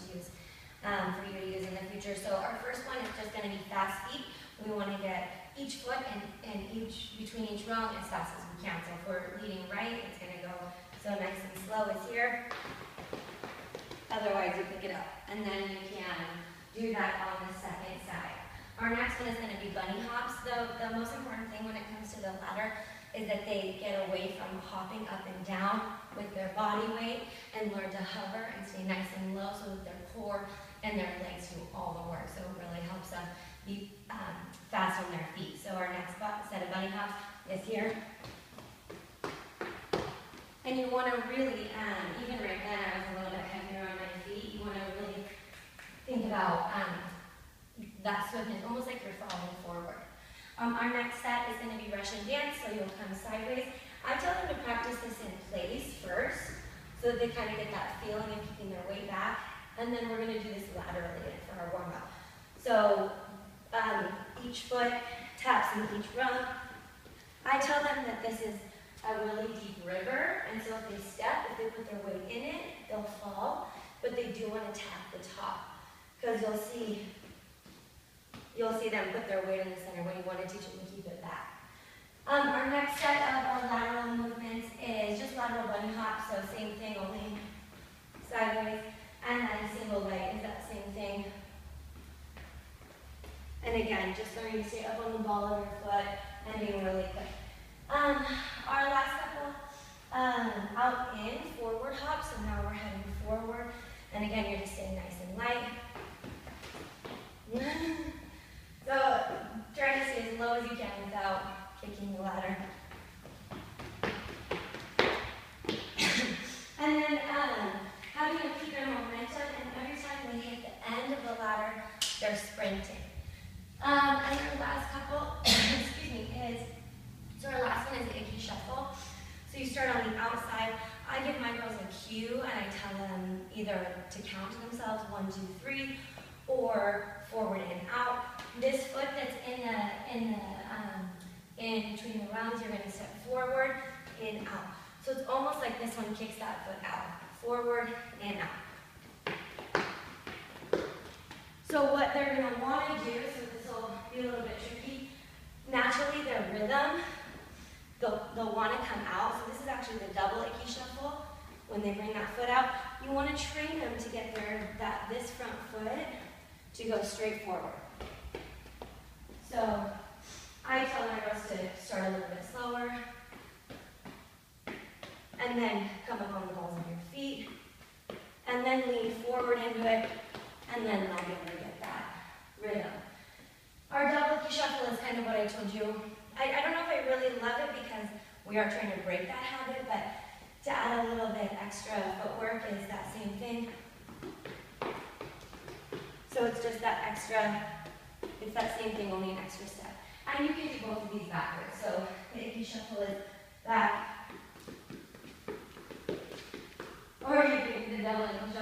to use for you to use in the future. So our first one is just going to be fast feet. We want to get each foot and between each rung as fast as we can. So if we're leading right, it's going to go so nice and slow as here. Otherwise, you pick it up. And then you can do that on the second side. Our next one is going to be bunny hops. The most important thing when it comes to the ladder is that they get away from hopping up and down with their body weight and learn to hover and stay nice and low so that their core and their legs do all the work. So it really helps them be fast on their feet. So our next set of bunny hops is here. And you want to really, even right then I was a little bit heavier on my feet, you want to really think about that swiftness, almost like you're falling forward. Our next set is going to be Russian dance, so you'll come sideways. I tell them to practice this in place first, so that they kind of get that feeling of keeping their weight back, and then we're going to do this laterally for our warm-up. So each foot taps in each rung. I tell them that this is a really deep river, and so if they step, if they put their weight in it, they'll fall, but they do want to tap the top, because you'll see them put their weight in the center when you want to teach them to keep it back. Our next set of our lateral movements is just lateral bunny hops, so same thing, only sideways, and then single leg is that same thing. And again, just learning to stay up on the ball of your foot and being really quick. Our last couple, out in forward hop, so now we're heading forward, and again, you're just staying nice and light. So try to stay as low as you can without kicking the ladder. And then having to keep their momentum, and every time they hit the end of the ladder, they're sprinting. And our last couple, excuse me, so our last one is the Icky Shuffle. So you start on the outside. I give my girls a cue, and I tell them either to count to themselves, 1, 2, 3, or forward and out. This foot that's in between the rounds, you're going to step forward and out. So it's almost like this one kicks that foot out, forward and out. So what they're going to want to do, so this will be a little bit tricky, naturally their rhythm, they'll want to come out. So this is actually the double Icky Shuffle. When they bring that foot out, you want to train them to get this front foot to go straight forward. So I tell my girls to start a little bit slower, and then come up on the balls of your feet, and then lean forward into it, and then they'll be able to get that rhythm. Our double Icky Shuffle is kind of what I told you. I don't know if I really love it because we are trying to break that habit, but to add a little bit extra footwork is that same thing. So it's just that extra, it's that same thing, only an extra step. And you can do both of these backwards. So the Icky Shuffle is back, or you can do the double Icky